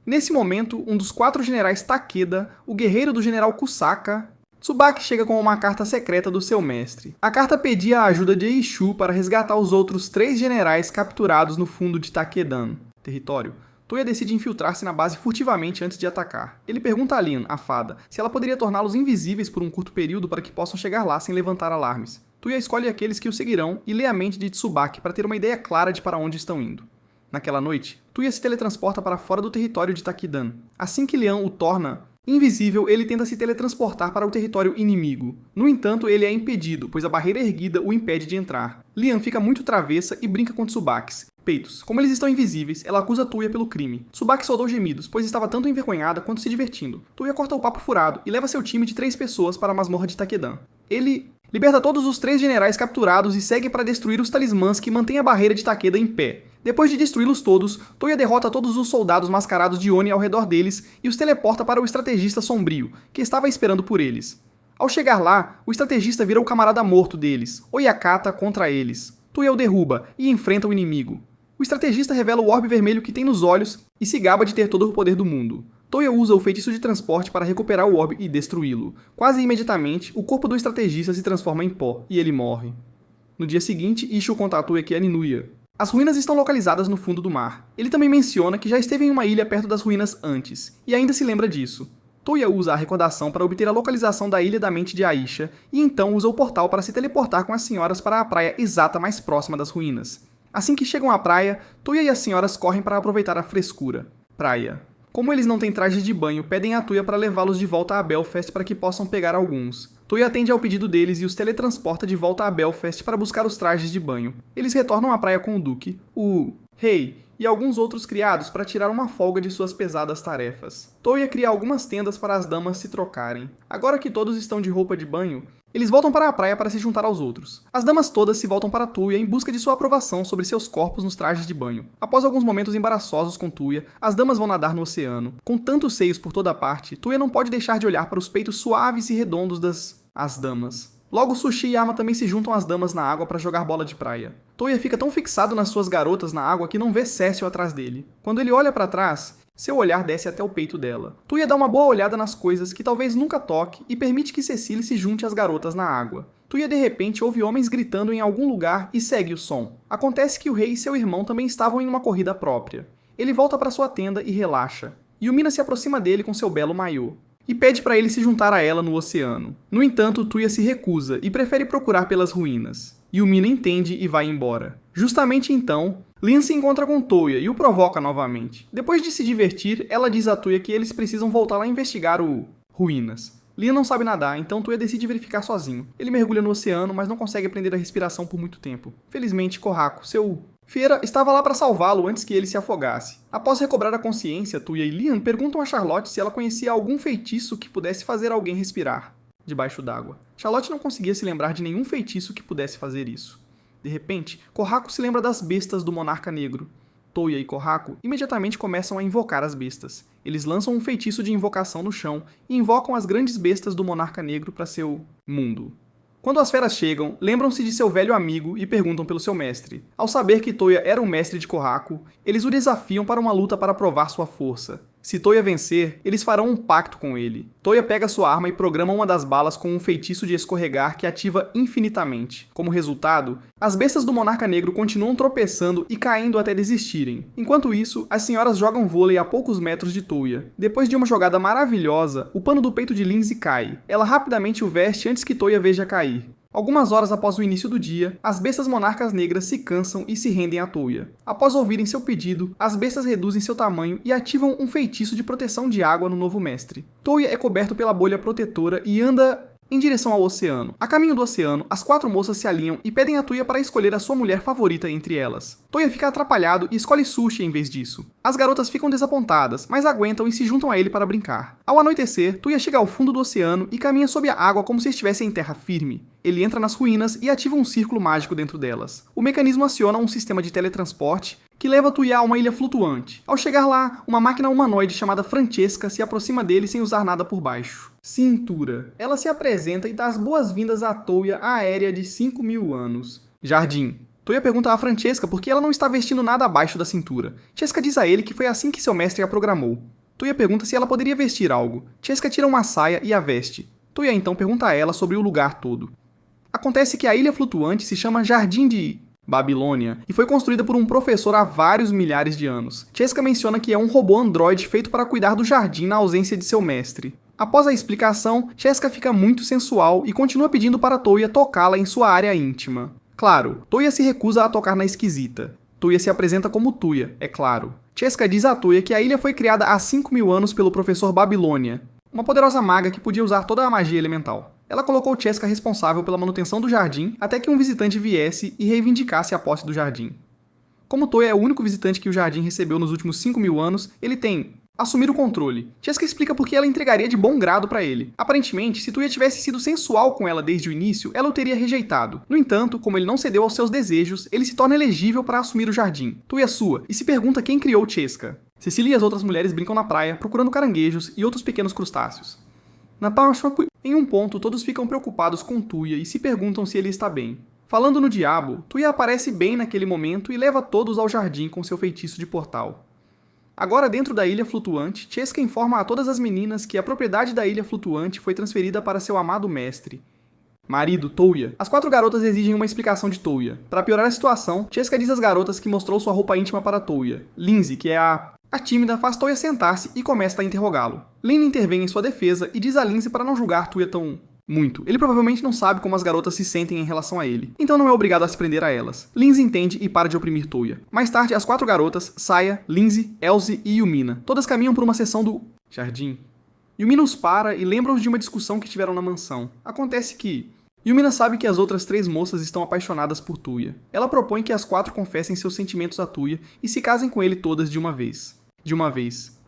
Nesse momento, um dos 4 generais Takeda, o guerreiro do general Kusaka, Tsubaki chega com uma carta secreta do seu mestre. A carta pedia a ajuda de Ishu para resgatar os outros 3 generais capturados no fundo de Takedan, território. Toya decide infiltrar-se na base furtivamente antes de atacar. Ele pergunta a Lin, a fada, se ela poderia torná-los invisíveis por um curto período para que possam chegar lá sem levantar alarmes. Toya escolhe aqueles que o seguirão e lê a mente de Tsubaki para ter uma ideia clara de para onde estão indo. Naquela noite, Toya se teletransporta para fora do território de Takedan. Assim que Lian o torna invisível, ele tenta se teletransportar para o território inimigo. No entanto, ele é impedido, pois a barreira erguida o impede de entrar. Lian fica muito travessa e brinca com Tsubaki. Peitos. Como eles estão invisíveis, ela acusa Toya pelo crime. Tsubaki soltou gemidos, pois estava tanto envergonhada quanto se divertindo. Toya corta o papo furado e leva seu time de 3 pessoas para a masmorra de Takedan. Ele liberta todos os 3 generais capturados e segue para destruir os talismãs que mantêm a barreira de Takeda em pé. Depois de destruí-los todos, Toya derrota todos os soldados mascarados de Oni ao redor deles e os teleporta para o estrategista sombrio, que estava esperando por eles. Ao chegar lá, o estrategista vira o camarada morto deles, Oyakata contra eles. Toya o derruba e enfrenta o inimigo. O estrategista revela o orbe vermelho que tem nos olhos e se gaba de ter todo o poder do mundo. Toya usa o feitiço de transporte para recuperar o orbe e destruí-lo. Quase imediatamente, o corpo do estrategista se transforma em pó e ele morre. No dia seguinte, Ishu conta a Toya que é Ninuya. As ruínas estão localizadas no fundo do mar. Ele também menciona que já esteve em uma ilha perto das ruínas antes, e ainda se lembra disso. Toya usa a recordação para obter a localização da ilha da mente de Aisha, e então usa o portal para se teleportar com as senhoras para a praia exata mais próxima das ruínas. Assim que chegam à praia, Toya e as senhoras correm para aproveitar a frescura. Praia. Como eles não têm trajes de banho, pedem a Toya para levá-los de volta a Belfast para que possam pegar alguns. Toya atende ao pedido deles e os teletransporta de volta a Belfast para buscar os trajes de banho. Eles retornam à praia com o Duque, o rei e alguns outros criados para tirar uma folga de suas pesadas tarefas. Toya cria algumas tendas para as damas se trocarem. Agora que todos estão de roupa de banho, eles voltam para a praia para se juntar aos outros. As damas todas se voltam para Toya em busca de sua aprovação sobre seus corpos nos trajes de banho. Após alguns momentos embaraçosos com Toya, as damas vão nadar no oceano. Com tantos seios por toda parte, Toya não pode deixar de olhar para os peitos suaves e redondos das damas. Logo, Sushi e Ama também se juntam às damas na água para jogar bola de praia. Toya fica tão fixado nas suas garotas na água que não vê Cécio atrás dele. Quando ele olha para trás, seu olhar desce até o peito dela. Toya dá uma boa olhada nas coisas que talvez nunca toque e permite que Cecily se junte às garotas na água. Toya de repente ouve homens gritando em algum lugar e segue o som. Acontece que o rei e seu irmão também estavam em uma corrida própria. Ele volta para sua tenda e relaxa. Yumina se aproxima dele com seu belo maiô e pede para ele se juntar a ela no oceano. No entanto, Toya se recusa e prefere procurar pelas ruínas. Yumina entende e vai embora. Justamente então, Lin se encontra com Toya e o provoca novamente. Depois de se divertir, ela diz a Toya que eles precisam voltar lá a investigar o ruínas. Lin não sabe nadar, então Toya decide verificar sozinho. Ele mergulha no oceano, mas não consegue prender a respiração por muito tempo. Felizmente, Kohaku, seu Fiera, estava lá para salvá-lo antes que ele se afogasse. Após recobrar a consciência, Toya e Lian perguntam a Charlotte se ela conhecia algum feitiço que pudesse fazer alguém respirar debaixo d'água. Charlotte não conseguia se lembrar de nenhum feitiço que pudesse fazer isso. De repente, Kohaku se lembra das bestas do Monarca Negro. Toya e Kohaku imediatamente começam a invocar as bestas. Eles lançam um feitiço de invocação no chão e invocam as grandes bestas do Monarca Negro para seu mundo. Quando as feras chegam, lembram-se de seu velho amigo e perguntam pelo seu mestre. Ao saber que Toya era o mestre de Kohaku, eles o desafiam para uma luta para provar sua força. Se Toya vencer, eles farão um pacto com ele. Toya pega sua arma e programa uma das balas com um feitiço de escorregar que ativa infinitamente. Como resultado, as bestas do Monarca Negro continuam tropeçando e caindo até desistirem. Enquanto isso, as senhoras jogam vôlei a poucos metros de Toya. Depois de uma jogada maravilhosa, o pano do peito de Lindsay cai. Ela rapidamente o veste antes que Toya veja cair. Algumas horas após o início do dia, as bestas monarcas negras se cansam e se rendem a Toya. Após ouvirem seu pedido, as bestas reduzem seu tamanho e ativam um feitiço de proteção de água no novo mestre. Toya é coberto pela bolha protetora e anda em direção ao oceano. A caminho do oceano, as 4 moças se alinham e pedem a Toya para escolher a sua mulher favorita entre elas. Toya fica atrapalhado e escolhe Sushi em vez disso. As garotas ficam desapontadas, mas aguentam e se juntam a ele para brincar. Ao anoitecer, Toya chega ao fundo do oceano e caminha sob a água como se estivesse em terra firme. Ele entra nas ruínas e ativa um círculo mágico dentro delas. O mecanismo aciona um sistema de teletransporte que leva Toya a uma ilha flutuante. Ao chegar lá, uma máquina humanoide chamada Francesca se aproxima dele sem usar nada por baixo. Cintura. Ela se apresenta e dá as boas-vindas à Toya aérea de 5.000 anos. Jardim. Toya pergunta a Francesca por que ela não está vestindo nada abaixo da cintura. Cheska diz a ele que foi assim que seu mestre a programou. Toya pergunta se ela poderia vestir algo. Cheska tira uma saia e a veste. Toya então pergunta a ela sobre o lugar todo. Acontece que a ilha flutuante se chama Jardim de Babilônia e foi construída por um professor há vários milhares de anos. Cheska menciona que é um robô androide feito para cuidar do jardim na ausência de seu mestre. Após a explicação, Cheska fica muito sensual e continua pedindo para Toya tocá-la em sua área íntima. Claro, Toya se recusa a tocar na esquisita. Toya se apresenta como Tuya, é claro. Cheska diz a Toya que a ilha foi criada há 5.000 anos pelo professor Babilônia, uma poderosa maga que podia usar toda a magia elemental. Ela colocou Cheska responsável pela manutenção do jardim até que um visitante viesse e reivindicasse a posse do jardim. Como Toya é o único visitante que o jardim recebeu nos últimos 5.000 anos, ele tem assumir o controle. Cheska explica por que ela entregaria de bom grado para ele. Aparentemente, se Toya tivesse sido sensual com ela desde o início, ela o teria rejeitado. No entanto, como ele não cedeu aos seus desejos, ele se torna elegível para assumir o jardim. Toya sua e se pergunta quem criou Cheska. Cecília e as outras mulheres brincam na praia, procurando caranguejos e outros pequenos crustáceos. Em um ponto, todos ficam preocupados com Toya e se perguntam se ele está bem. Falando no diabo, Toya aparece bem naquele momento e leva todos ao jardim com seu feitiço de portal. Agora dentro da ilha flutuante, Cheska informa a todas as meninas que a propriedade da ilha flutuante foi transferida para seu amado mestre, marido Toya. As 4 garotas exigem uma explicação de Toya. Para piorar a situação, Cheska diz às garotas que mostrou sua roupa íntima para Toya. Lindsay, que é a tímida, faz Toya sentar-se e começa a interrogá-lo. Lynn intervém em sua defesa e diz a Lindsay para não julgar Toya tão muito. Ele provavelmente não sabe como as garotas se sentem em relação a ele, então não é obrigado a se prender a elas. Lindsay entende e para de oprimir Toya. Mais tarde, as 4 garotas, Saya, Lindsay, Elsie e Yumina, todas caminham por uma seção do jardim. Yumina os para e lembra-os de uma discussão que tiveram na mansão. Acontece que Yumina sabe que as outras 3 moças estão apaixonadas por Toya. Ela propõe que as 4 confessem seus sentimentos a Toya e se casem com ele todas de uma vez.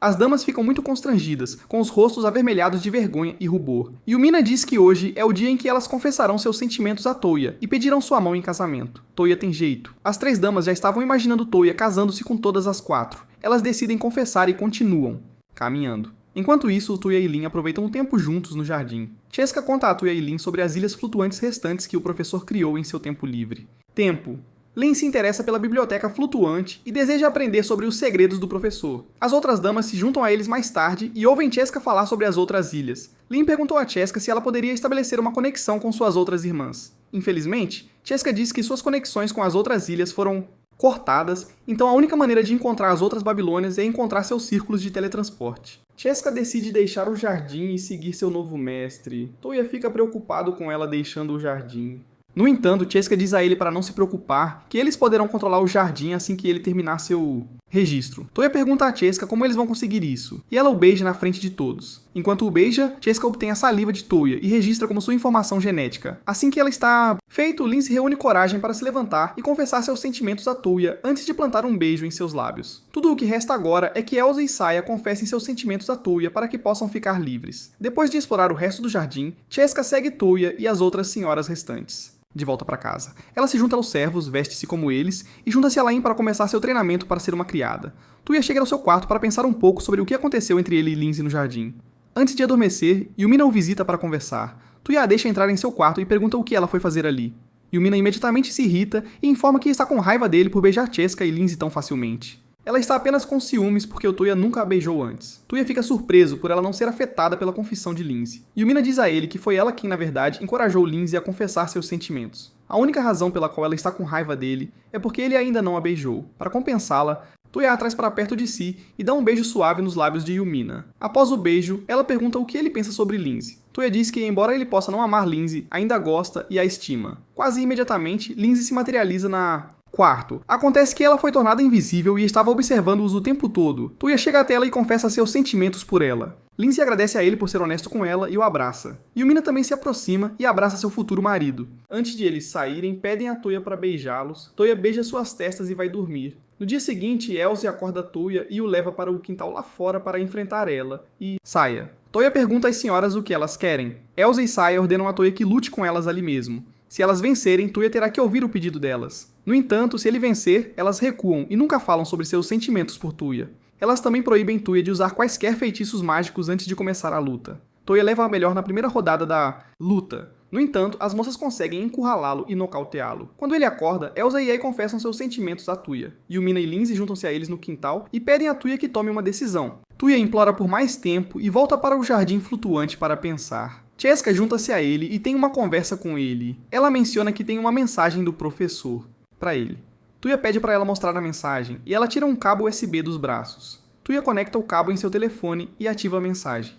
As damas ficam muito constrangidas, com os rostos avermelhados de vergonha e rubor. Yumina diz que hoje é o dia em que elas confessarão seus sentimentos a Toya e pedirão sua mão em casamento. Toya tem jeito. As 3 damas já estavam imaginando Toya casando-se com todas as 4. Elas decidem confessar e continuam caminhando. Enquanto isso, Toya e Lynn aproveitam um tempo juntos no jardim. Cheska conta a Toya e Lynn sobre as ilhas flutuantes restantes que o professor criou em seu tempo livre. Tempo. Lynn se interessa pela biblioteca flutuante e deseja aprender sobre os segredos do professor. As outras damas se juntam a eles mais tarde e ouvem Cheska falar sobre as outras ilhas. Lynn perguntou a Cheska se ela poderia estabelecer uma conexão com suas outras irmãs. Infelizmente, Cheska diz que suas conexões com as outras ilhas foram cortadas, então a única maneira de encontrar as outras Babilônias é encontrar seus círculos de teletransporte. Cheska decide deixar o jardim e seguir seu novo mestre. Toya fica preocupado com ela deixando o jardim. No entanto, Cheska diz a ele para não se preocupar, que eles poderão controlar o jardim assim que ele terminar seu registro. Toya pergunta a Cheska como eles vão conseguir isso, e ela o beija na frente de todos. Enquanto o beija, Cheska obtém a saliva de Toya e registra como sua informação genética. Assim que ela está feito, Lynn se reúne coragem para se levantar e confessar seus sentimentos a Toya antes de plantar um beijo em seus lábios. Tudo o que resta agora é que Elsa e Saya confessem seus sentimentos a Toya para que possam ficar livres. Depois de explorar o resto do jardim, Cheska segue Toya e as outras senhoras restantes de volta para casa. Ela se junta aos servos, veste-se como eles e junta-se a Lain para começar seu treinamento para ser uma criada. Toya chega ao seu quarto para pensar um pouco sobre o que aconteceu entre ele e Lindsay no jardim. Antes de adormecer, Yumina o visita para conversar. Toya a deixa entrar em seu quarto e pergunta o que ela foi fazer ali. Yumina imediatamente se irrita e informa que está com raiva dele por beijar Cheska e Lindsay tão facilmente. Ela está apenas com ciúmes porque o Tuya nunca a beijou antes. Tuya fica surpreso por ela não ser afetada pela confissão de Lindsay. Yumina diz a ele que foi ela quem, na verdade, encorajou Lindsay a confessar seus sentimentos. A única razão pela qual ela está com raiva dele é porque ele ainda não a beijou. Para compensá-la, Tuya a traz para perto de si e dá um beijo suave nos lábios de Yumina. Após o beijo, ela pergunta o que ele pensa sobre Lindsay. Tuya diz que, embora ele possa não amar Lindsay, ainda gosta e a estima. Quase imediatamente, Lindsay se materializa na... Quarto, acontece que ela foi tornada invisível e estava observando-os o tempo todo. Tuya chega até ela e confessa seus sentimentos por ela. Lindsay agradece a ele por ser honesto com ela e o abraça. Yumina também se aproxima e abraça seu futuro marido. Antes de eles saírem, pedem a Tuya para beijá-los. Tuya beija suas testas e vai dormir. No dia seguinte, Elsie acorda Tuya e o leva para o quintal lá fora para enfrentar ela e Saya. Tuya pergunta às senhoras o que elas querem. Elsie e Saya ordenam a Tuya que lute com elas ali mesmo. Se elas vencerem, Tuya terá que ouvir o pedido delas. No entanto, se ele vencer, elas recuam e nunca falam sobre seus sentimentos por Tuya. Elas também proíbem Tuya de usar quaisquer feitiços mágicos antes de começar a luta. Tuya leva a melhor na primeira rodada da luta. No entanto, as moças conseguem encurralá-lo e nocauteá-lo. Quando ele acorda, Elsa e Ai confessam seus sentimentos a Tuya. Yumina e Lindsay juntam-se a eles no quintal e pedem a Tuya que tome uma decisão. Tuya implora por mais tempo e volta para o jardim flutuante para pensar. Cheska junta-se a ele e tem uma conversa com ele. Ela menciona que tem uma mensagem do professor para ele. Tuya pede para ela mostrar a mensagem e ela tira um cabo USB dos braços. Tuya conecta o cabo em seu telefone e ativa a mensagem.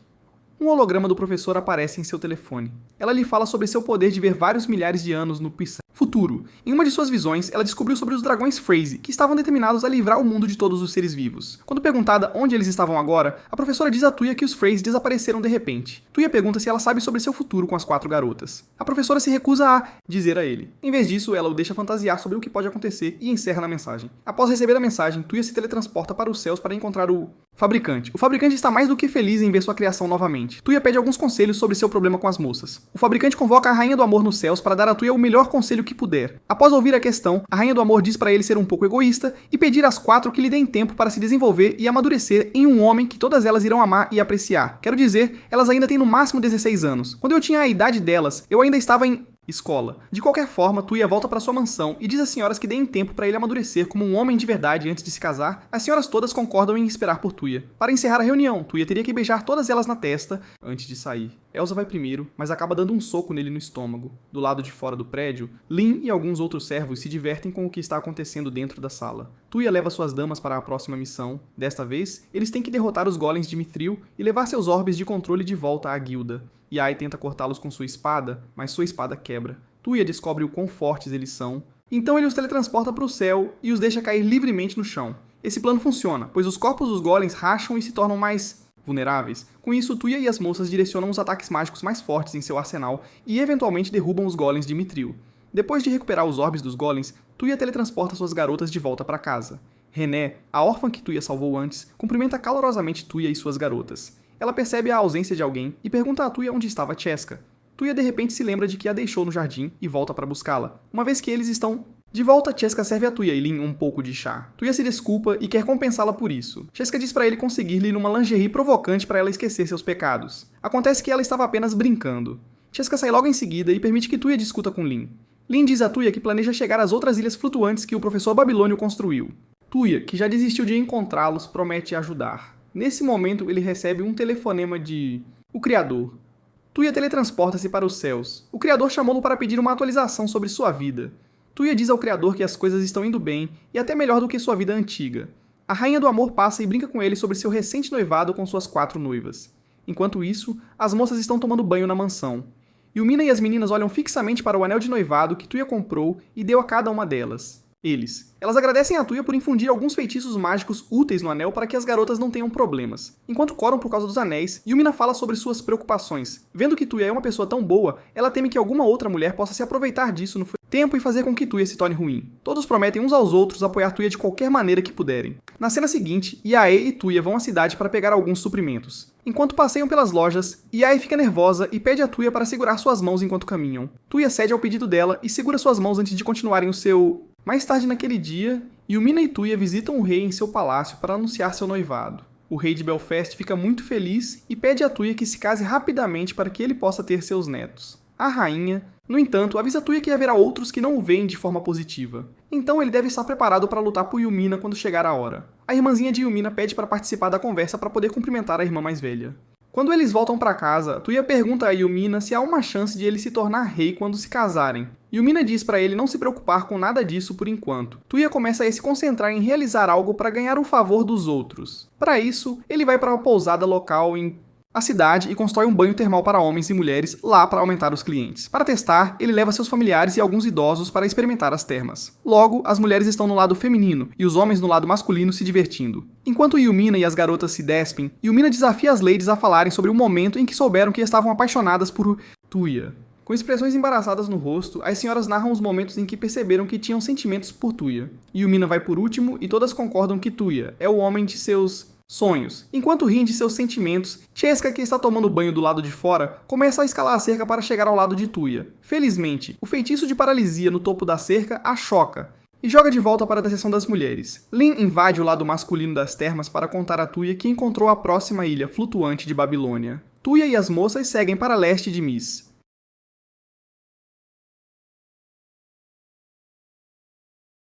Um holograma do professor aparece em seu telefone. Ela lhe fala sobre seu poder de ver vários milhares de anos no futuro. Em uma de suas visões, ela descobriu sobre os dragões Phrazy, que estavam determinados a livrar o mundo de todos os seres vivos. Quando perguntada onde eles estavam agora, a professora diz a Tuya que os Phrazy desapareceram de repente. Tuya pergunta se ela sabe sobre seu futuro com as 4 garotas. A professora se recusa a dizer a ele. Em vez disso, ela o deixa fantasiar sobre o que pode acontecer e encerra na mensagem. Após receber a mensagem, Tuya se teletransporta para os céus para encontrar o fabricante. O fabricante está mais do que feliz em ver sua criação novamente. Tuya pede alguns conselhos sobre seu problema com as moças. O fabricante convoca a Rainha do Amor nos céus para dar a Tuya o melhor conselho que puder. Após ouvir a questão, a Rainha do Amor diz para ele ser um pouco egoísta e pedir às 4 que lhe deem tempo para se desenvolver e amadurecer em um homem que todas elas irão amar e apreciar. Quero dizer, elas ainda têm no máximo 16 anos. Quando eu tinha a idade delas, eu ainda estava em escola. De qualquer forma, Tuya volta para sua mansão e diz às senhoras que deem tempo para ele amadurecer como um homem de verdade antes de se casar. As senhoras todas concordam em esperar por Tuya. Para encerrar a reunião, Tuya teria que beijar todas elas na testa antes de sair. Elsa vai primeiro, mas acaba dando um soco nele no estômago. Do lado de fora do prédio, Lin e alguns outros servos se divertem com o que está acontecendo dentro da sala. Tuya leva suas damas para a próxima missão. Desta vez, eles têm que derrotar os golems de Mithril e levar seus orbes de controle de volta à guilda. Yai tenta cortá-los com sua espada, mas sua espada quebra. Tuya descobre o quão fortes eles são. Então ele os teletransporta para o céu e os deixa cair livremente no chão. Esse plano funciona, pois os corpos dos golems racham e se tornam mais vulneráveis. Com isso, Tuya e as moças direcionam os ataques mágicos mais fortes em seu arsenal e eventualmente derrubam os golems de Mithril. Depois de recuperar os orbes dos golems, Tuya teletransporta suas garotas de volta para casa. René, a órfã que Tuya salvou antes, cumprimenta calorosamente Tuya e suas garotas. Ela percebe a ausência de alguém e pergunta a Tuya onde estava Cheska. Tuya de repente se lembra de que a deixou no jardim e volta para buscá-la. Uma vez que eles estão de volta, Cheska serve a Tuya e Lin um pouco de chá. Tuya se desculpa e quer compensá-la por isso. Cheska diz para ele conseguir-lhe uma lingerie provocante para ela esquecer seus pecados. Acontece que ela estava apenas brincando. Cheska sai logo em seguida e permite que Tuya discuta com Lin. Lin diz a Tuya que planeja chegar às outras ilhas flutuantes que o professor Babilônio construiu. Tuya, que já desistiu de encontrá-los, promete ajudar. Nesse momento, ele recebe um telefonema de o Criador. Tuya teletransporta-se para os céus. O Criador chamou-lo para pedir uma atualização sobre sua vida. Tuya diz ao Criador que as coisas estão indo bem e até melhor do que sua vida antiga. A Rainha do Amor passa e brinca com ele sobre seu recente noivado com suas 4 noivas. Enquanto isso, as moças estão tomando banho na mansão. Yumina e as meninas olham fixamente para o anel de noivado que Tuya comprou e deu a cada uma delas. Elas agradecem a Tuya por infundir alguns feitiços mágicos úteis no anel para que as garotas não tenham problemas. Enquanto coram por causa dos anéis, Yumina fala sobre suas preocupações. Vendo que Tuya é uma pessoa tão boa, ela teme que alguma outra mulher possa se aproveitar disso no tempo e fazer com que Tuya se torne ruim. Todos prometem uns aos outros apoiar Tuya de qualquer maneira que puderem. Na cena seguinte, Yae e Tuya vão à cidade para pegar alguns suprimentos. Enquanto passeiam pelas lojas, Yae fica nervosa e pede a Tuya para segurar suas mãos enquanto caminham. Tuya cede ao pedido dela e segura suas mãos antes de continuarem o seu... Mais tarde naquele dia, Yumina e Tuya visitam o rei em seu palácio para anunciar seu noivado. O rei de Belfast fica muito feliz e pede a Tuya que se case rapidamente para que ele possa ter seus netos. a rainha, no entanto, avisa Tuya que haverá outros que não o veem de forma positiva. Então ele deve estar preparado para lutar por Yumina quando chegar a hora. A irmãzinha de Yumina pede para participar da conversa para poder cumprimentar a irmã mais velha. Quando eles voltam para casa, Tuya pergunta a Yumina se há uma chance de ele se tornar rei quando se casarem. Yumina diz para ele não se preocupar com nada disso por enquanto. Tuya começa a se concentrar em realizar algo para ganhar o favor dos outros. Para isso, ele vai para uma pousada local em a cidade e constrói um banho termal para homens e mulheres lá para aumentar os clientes. Para testar, ele leva seus familiares e alguns idosos para experimentar as termas. Logo, as mulheres estão no lado feminino e os homens no lado masculino se divertindo. Enquanto Yumina e as garotas se despem, Yumina desafia as ladies a falarem sobre o momento em que souberam que estavam apaixonadas por Tuya. Com expressões embaraçadas no rosto, as senhoras narram os momentos em que perceberam que tinham sentimentos por Tuya. Yumina vai por último e todas concordam que Tuya é o homem de seus sonhos. Enquanto riem de seus sentimentos, Cheska, que está tomando banho do lado de fora, começa a escalar a cerca para chegar ao lado de Tuya. Felizmente, o feitiço de paralisia no topo da cerca a choca e joga de volta para a seção das mulheres. Lin invade o lado masculino das termas para contar a Tuya que encontrou a próxima ilha flutuante de Babilônia. Tuya e as moças seguem para leste de Mis.